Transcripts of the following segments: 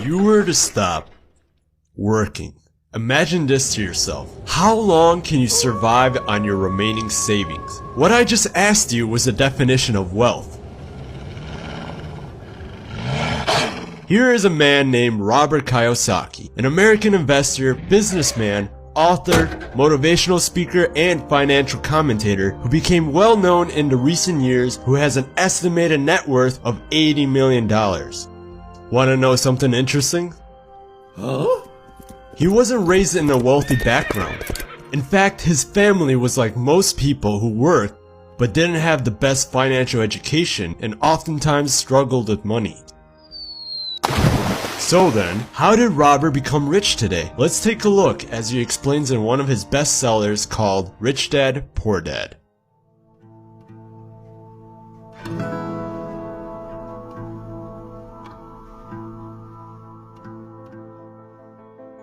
you were to stop working, imagine this to yourself. How long can you survive on your remaining savings? What I just asked you was the definition of wealth. Here is a man named Robert Kiyosaki, an American investor, businessman, author, motivational speaker, and financial commentator who became well known in the recent years, who has an estimated net worth of $80 million. Wanna know something interesting? Huh? He wasn't raised in a wealthy background. In fact, his family was like most people who worked but didn't have the best financial education and oftentimes struggled with money. So then, how did Robert become rich today? Let's take a look as he explains in one of his bestsellers called Rich Dad, Poor Dad.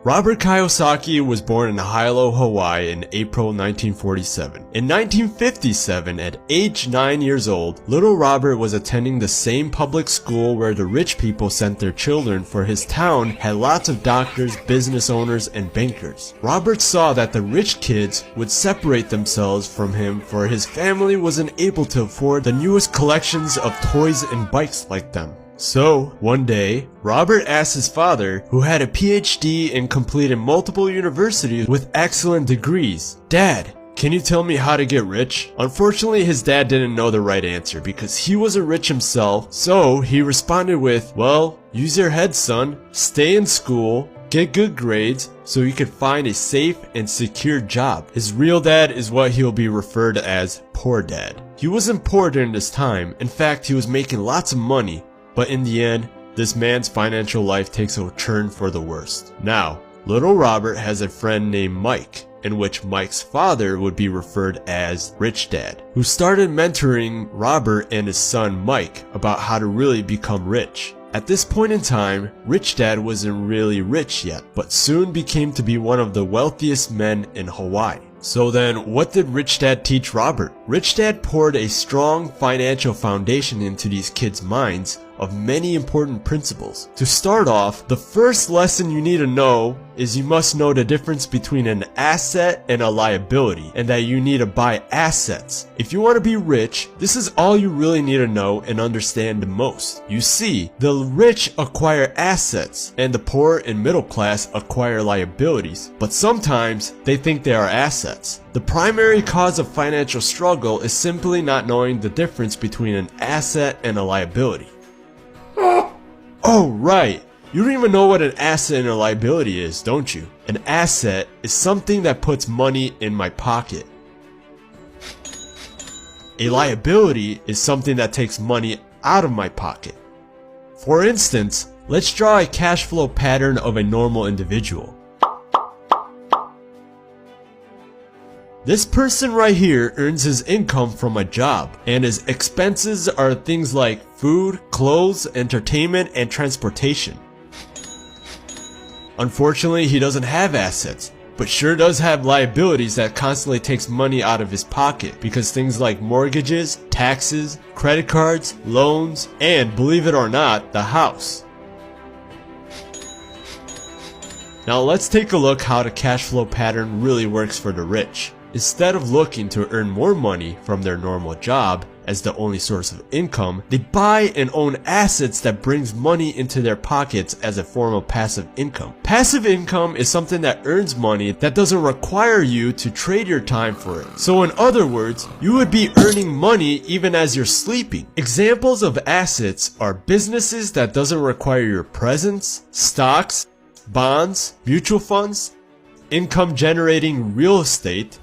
Robert Kiyosaki was born in Hilo, Hawaii in April 1947. In 1957, at age 9 years old, little Robert was attending the same public school where the rich people sent their children, for his town had lots of doctors, business owners, and bankers. Robert saw that the rich kids would separate themselves from him, for his family wasn't able to afford the newest collections of toys and bikes like them. So, one day, Robert asked his father, who had a PhD and completed multiple universities with excellent degrees, "Dad, can you tell me how to get rich?" Unfortunately, his dad didn't know the right answer because he wasn't rich himself, so he responded with, "Well, use your head, son. Stay in school, get good grades, so you can find a safe and secure job." His real dad is what he'll be referred as Poor Dad. He wasn't poor during this time. In fact, he was making lots of money. But in the end, this man's financial life takes a turn for the worst. Now, little Robert has a friend named Mike, in which Mike's father would be referred as Rich Dad, who started mentoring Robert and his son Mike about how to really become rich. At this point in time, Rich Dad wasn't really rich yet, but soon became to be one of the wealthiest men in Hawaii. So then, what did Rich Dad teach Robert? Rich Dad poured a strong financial foundation into these kids' minds of many important principles. To start off, the first lesson you need to know is you must know the difference between an asset and a liability, and that you need to buy assets. If you want to be rich, this is all you really need to know and understand the most. You see, the rich acquire assets, and the poor and middle class acquire liabilities, but sometimes they think they are assets. The primary cause of financial struggle is simply not knowing the difference between an asset and a liability. Oh, right. You don't even know what an asset and a liability is, don't you? An asset is something that puts money in my pocket. A liability is something that takes money out of my pocket. For instance, let's draw a cash flow pattern of a normal individual. This person right here earns his income from a job, and his expenses are things like food, clothes, entertainment, and transportation. Unfortunately, he doesn't have assets, but sure does have liabilities that constantly takes money out of his pocket, because things like mortgages, taxes, credit cards, loans, and believe it or not, the house. Now let's take a look how the cash flow pattern really works for the rich. Instead of looking to earn more money from their normal job as the only source of income, they buy and own assets that brings money into their pockets as a form of passive income. Passive income is something that earns money that doesn't require you to trade your time for it. So in other words, you would be earning money even as you're sleeping. Examples of assets are businesses that doesn't require your presence, stocks, bonds, mutual funds, income generating real estate,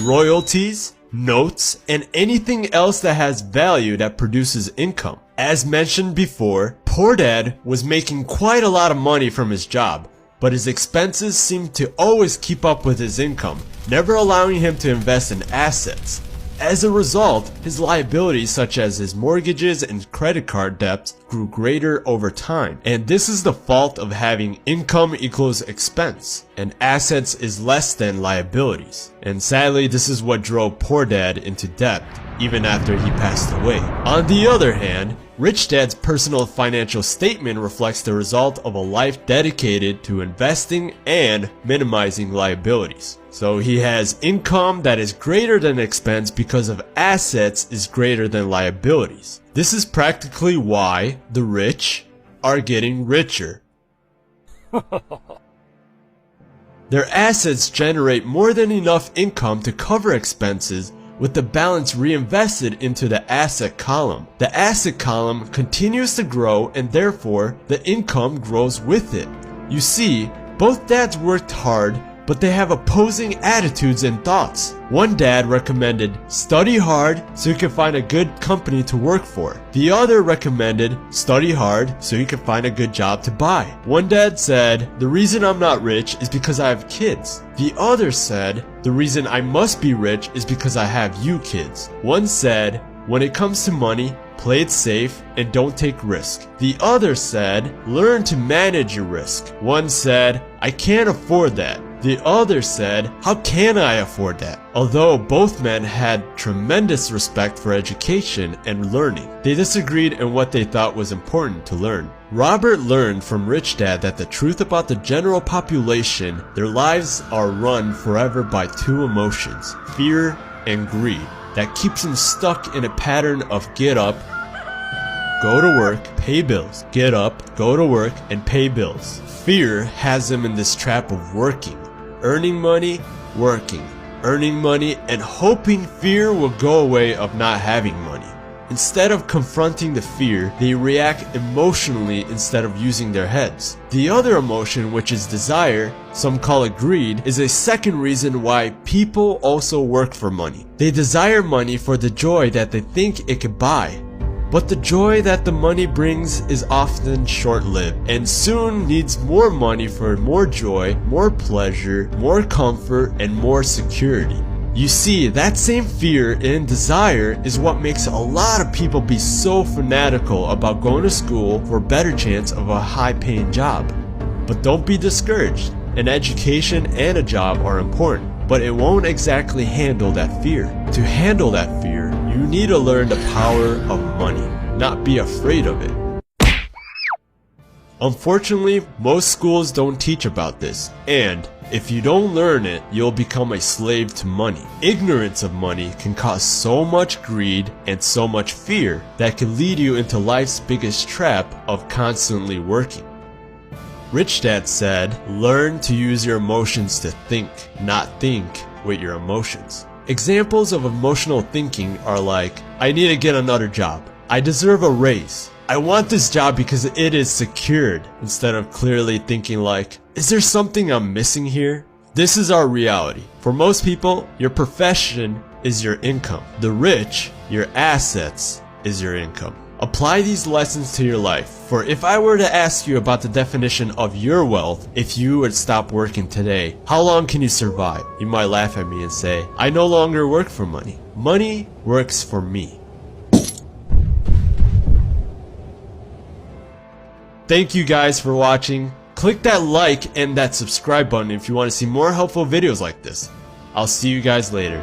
royalties, notes, and anything else that has value that produces income. As mentioned before, Poor Dad was making quite a lot of money from his job, but his expenses seemed to always keep up with his income, never allowing him to invest in assets. As a result, his liabilities such as his mortgages and credit card debts grew greater over time. And this is the fault of having income equals expense, and assets is less than liabilities. And sadly, this is what drove Poor Dad into debt. even after he passed away. On the other hand, Rich Dad's personal financial statement reflects the result of a life dedicated to investing and minimizing liabilities. So he has income that is greater than expense because of assets is greater than liabilities. This is practically why the rich are getting richer. Their assets generate more than enough income to cover expenses, with the balance reinvested into the asset column. The asset column continues to grow, and therefore the income grows with it. You see, both dads worked hard, but they have opposing attitudes and thoughts. One dad recommended study hard so you can find a good company to work for. The other recommended study hard so you can find a good job to buy. One dad said, the reason I'm not rich is because I have kids. The other said, the reason I must be rich is because I have you kids. One said, when it comes to money, play it safe and don't take risk. The other said, learn to manage your risk. One said, I can't afford that. The other said, how can I afford that? Although both men had tremendous respect for education and learning, they disagreed in what they thought was important to learn. Robert learned from Rich Dad that the truth about the general population, their lives are run forever by two emotions, fear and greed, that keeps him stuck in a pattern of get up, go to work, pay bills, get up, go to work, and pay bills. Fear has him in this trap of working, earning money, working, earning money, and hoping fear will go away of not having money. Instead of confronting the fear, they react emotionally instead of using their heads. The other emotion, which is desire, some call it greed, is a second reason why people also work for money. They desire money for the joy that they think it could buy. But the joy that the money brings is often short-lived and soon needs more money for more joy, more pleasure, more comfort, and more security. You see, that same fear and desire is what makes a lot of people be so fanatical about going to school for a better chance of a high-paying job. But don't be discouraged. An education and a job are important, but it won't exactly handle that fear. To handle that fear, you need to learn the power of money, not be afraid of it. Unfortunately, most schools don't teach about this, and if you don't learn it, you'll become a slave to money. Ignorance of money can cause so much greed and so much fear that can lead you into life's biggest trap of constantly working. Rich Dad said, learn to use your emotions to think, not think with your emotions. Examples of emotional thinking are like, I need to get another job. I deserve a raise. I want this job because it is secured, instead of clearly thinking like, is there something I'm missing here? This is our reality. For most people, your profession is your income. The rich, your assets is your income. Apply these lessons to your life, for if I were to ask you about the definition of your wealth, if you would stop working today, how long can you survive? You might laugh at me and say, I no longer work for money. Money works for me. Thank you guys for watching. Click that like and that subscribe button if you want to see more helpful videos like this. I'll see you guys later.